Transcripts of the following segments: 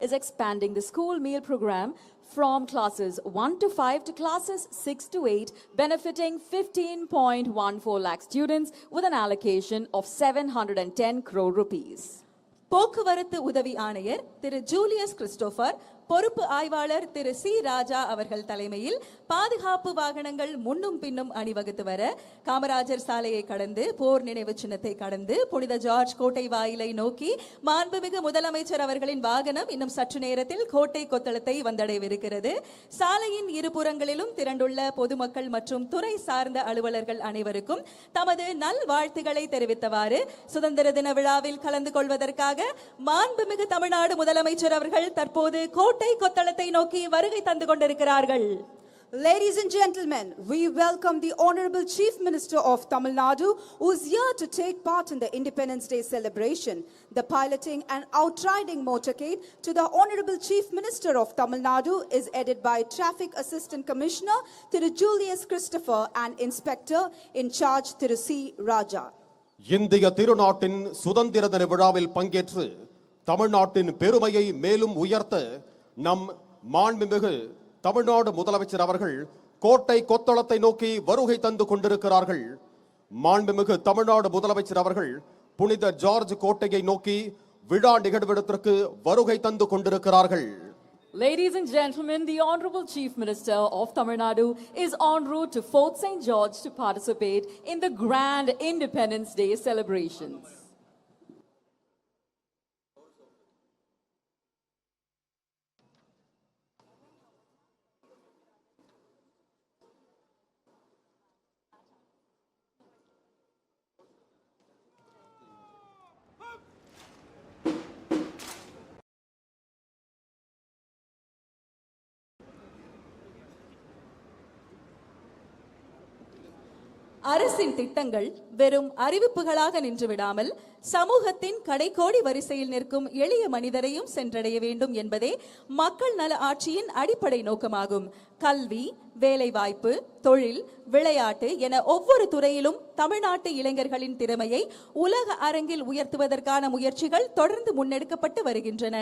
is expanding the school meal program from classes 1 to 5 to classes 6 to 8, benefiting 15.14 lakh students with an allocation of 710 crore rupees. போக்குவரத்து உதவி ஆணையர் திரு Julius Christopher, பொறுப்பு ஆய்வாளர் திரு C ராஜா அவர்கள் தலைமையில் பாதுகாப்பு வாகனங்கள் முன்னும் பின்னும் அணிவகுத்து வர காமராஜர் சாலையை கடந்து போர் நினைவு சின்னத்தை கடந்து புனித ஜார்ஜ் கோட்டை வாயிலை நோக்கி மாண்புமிகு முதலமைச்சர் அவர்களின் வாகனம் இன்னும் சற்று நேரத்தில் கோட்டை கொத்தளத்தை வந்தடைவிருக்கிறது. சாலையின் இருபுறங்களிலும் திரண்டுள்ள பொதுமக்கள் மற்றும் துறை சார்ந்த அலுவலர்கள் அனைவருக்கும் தமது நல்வாழ்த்துக்களை தெரிவித்தவாறு சுதந்திர தின விழாவில் கலந்து கொள்வதற்காக மாண்புமிகு தமிழ்நாடு முதலமைச்சர் அவர்கள் தற்போது கோட்டை கொத்தளத்தை நோக்கி வருகை தந்து கொண்டிருக்கிறார்கள். Ladies and gentlemen, we welcome the Honorable Chief Minister of Tamil Nadu, who is here to take part in the Independence Day celebration. The piloting and outriding motorcade to the Honorable Chief Minister of Tamil Nadu is headed by Traffic Assistant Commissioner Thiru Julius Christopher and Inspector in charge Thiru C. Raja. இந்திய திருநாட்டின் சுதந்திர தின விழாவில் பங்கேற்று தமிழ்நாட்டின் பெருமையை மேலும் உயர்த்த நம் மாண்புமிகு தமிழ்நாடு முதலமைச்சர் அவர்கள் கோட்டை கொத்தளத்தை நோக்கி வருகை தந்து கொண்டிருக்கிறார்கள். மாண்புமிகு தமிழ்நாடு முதலமைச்சர் அவர்கள் புனித ஜார்ஜ் கோட்டையை நோக்கி விழா நிகழ்விடத்திற்கு வருகை தந்து கொண்டிருக்கிறார்கள். Ladies and gentlemen, the Honorable Chief Minister of Tamil Nadu is en route to Fort St. George to participate in the grand Independence Day celebrations. அரசின் திட்டங்கள் வெறும் அறிவிப்புகளாக நின்று விடாமல் சமூகத்தின் கடைக்கோடி வரிசையில் நிற்கும் எளிய மனிதரையும் சென்றடைய வேண்டும் என்பதே மக்கள் நல ஆட்சியின் அடிப்படை நோக்கமாகும். கல்வி, வேலைவாய்ப்பு, தொழில், விளையாட்டு என ஒவ்வொரு துறையிலும் தமிழ்நாட்டு இளைஞர்களின் திறமையை உலக அரங்கில் உயர்த்துவதற்கான முயற்சிகள் தொடர்ந்து முன்னெடுக்கப்பட்டு வருகின்றன.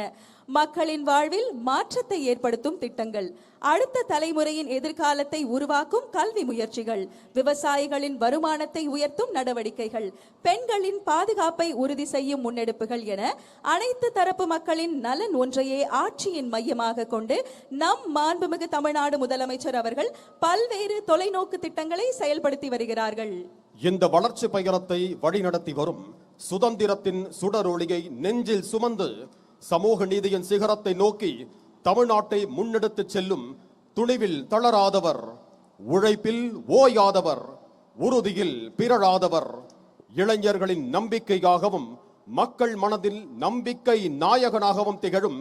மக்களின் வாழ்வில் மாற்றத்தை ஏற்படுத்தும் திட்டங்கள், அடுத்த தலைமுறையின் எதிர்காலத்தை உருவாக்கும் கல்வி முயற்சிகள், விவசாயிகளின் வருமானத்தை உயர்த்தும் நடவடிக்கைகள், பெண்களின் பாதுகாப்பை உறுதி செய்யும் முன்னெடுப்புகள் என அனைத்து தரப்பு மக்களின் நலன் ஒன்றையே ஆட்சியின் மையமாக கொண்டு நம் மாண்புமிகு தமிழ்நாடு முதலமைச்சர் அவர்கள் பல்வேறு தொலைநோக்கு திட்டங்களை செயல்படுத்தி வருகிறார்கள். இந்த வளர்ச்சி பயணத்தை வழிநடத்தி வரும் சுதந்திரத்தின் சுடரொளியை நெஞ்சில் சுமந்து சமூக நீதியின் சிகரத்தை நோக்கி தமிழ்நாட்டை முன்னெடுத்து செல்லும் துணிவில் தளராதவர், உழைப்பில் ஓயாதவர், உறுதியில் பிறழாதவர், இளைஞர்களின் நம்பிக்கையாகவும் மக்கள் மனதில் நம்பிக்கை நாயகனாகவும் திகழும்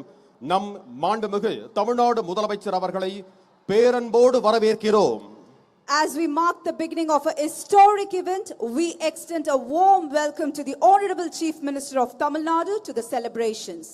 நம் மாண்புமிகு தமிழ்நாடு முதலமைச்சர் அவர்களை பேரன்போடு வரவேற்கிறோம். As we mark the beginning of a historic event, we extend a warm welcome to the Honorable Chief Minister of Tamil Nadu to the celebrations.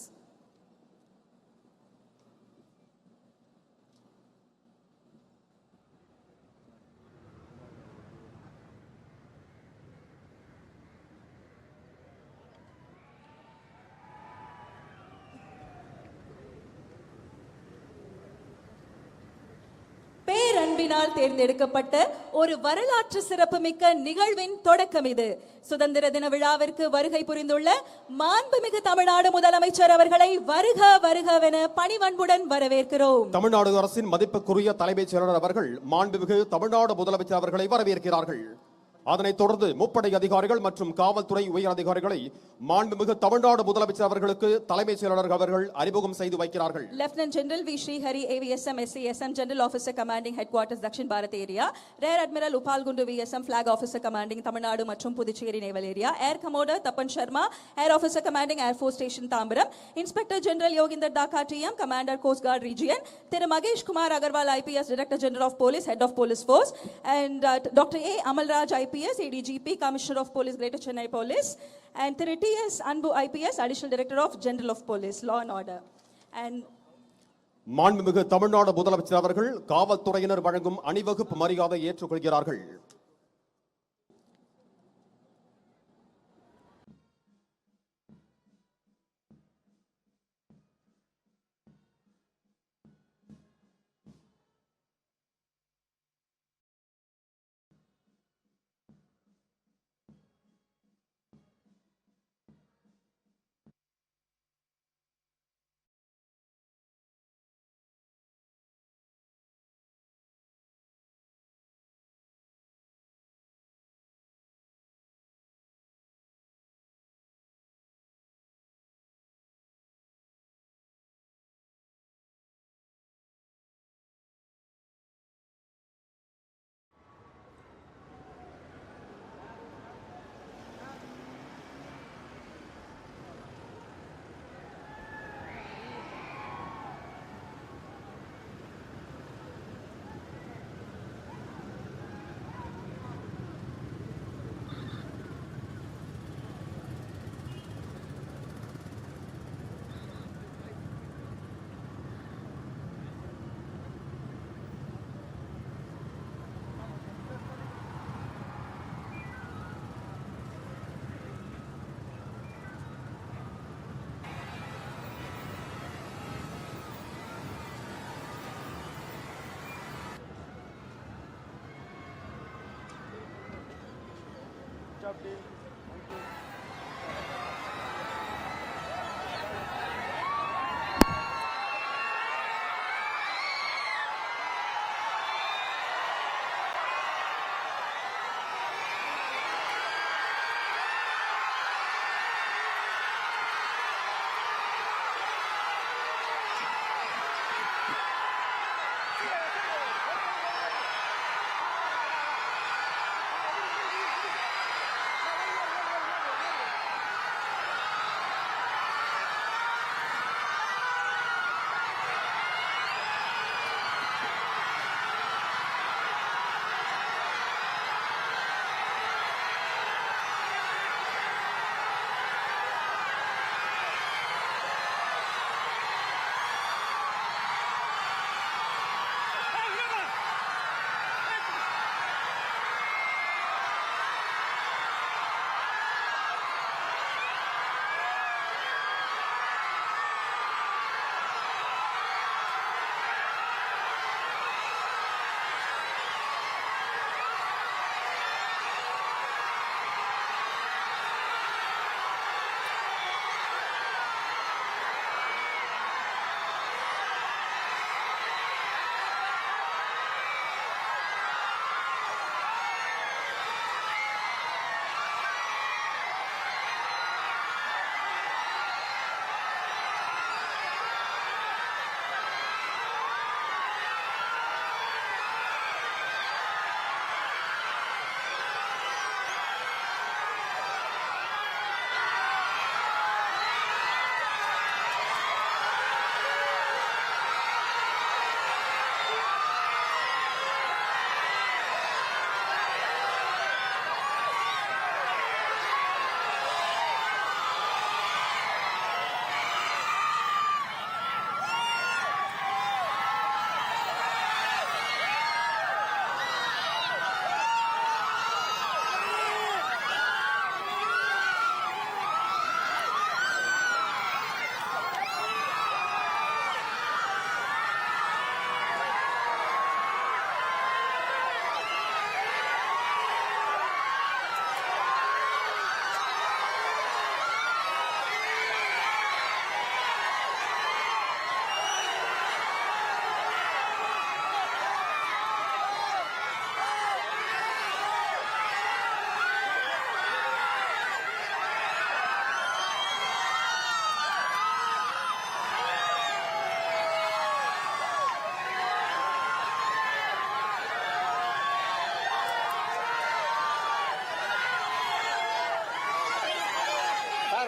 பேரன்பினால் தேர்ந்தெடுக்கப்பட்ட ஒரு வரலாற்று சிறப்புமிக்க நிகழ்வின் தொடக்கம் இது. சுதந்திர தின விழாவிற்கு வருகை புரிந்துள்ள மாண்புமிகு தமிழ்நாடு முதலமைச்சர் அவர்களை வருக வருகவென பணிவன்புடன் வரவேற்கிறோம். தமிழ்நாடு அரசின் மதிப்புக்குரிய தலைமைச் செயலாளர் அவர்கள் மாண்புமிகு தமிழ்நாடு முதலமைச்சர் அவர்களை வரவேற்கிறார்கள். அதனைத் தொடர்ந்து முப்படை அதிகாரிகள் மற்றும் காவல்துறை உயர் அதிகாரிகளை மாண்புமிகு தமிழ்நாடு முதலமைச்சர் அவர்களுக்கு தலைமைச் செயலாளர் அவர்கள் அறிமுகம் செய்து வைக்கிறார்கள். Lieutenant general V Srihari AVSM SASM general officer commanding headquarters Dakshin Bharat area, rear admiral Upal Kundu VSM flag officer commanding Tamil Nadu மற்றும் Puducherry naval area, air commodore Tapan Sharma air officer commanding air force station Tambaram, inspector general Yoginder Dhaka TM commander coast guard region, திரு Mahesh Kumar Agarwal IPS director general of police head of police force, and doctor A Amalraj IPS ADGP Commissioner of Police Greater Chennai Police, and Thiru TS Anbu IPS Additional Director of General of Police Law and Order. And மாண்புமிகு தமிழ்நாடு முதலமைச்சர் அவர்கள் காவல்துறையினர் வழங்கும் அணிவகுப்பு மரியாதை ஏற்றுக்கொள்கிறார்கள்.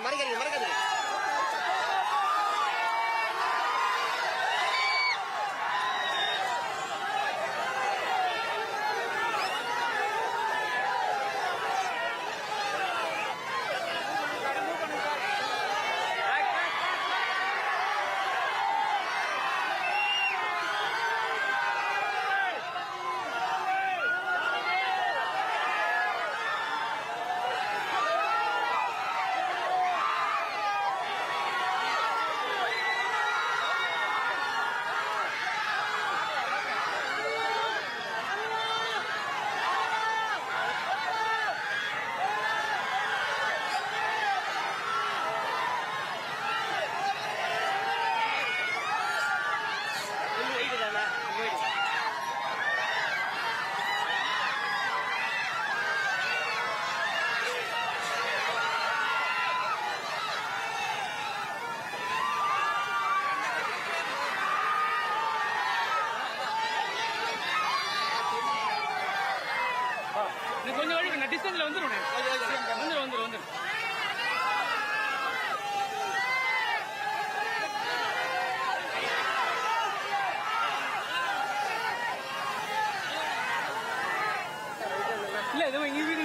மறக்காதீங்க மறக்காதீங்க. கொஞ்சம் வழி நான் டிஸ்டன்ஸ்ல வந்துரும் வந்துரும் இல்ல இது இங்க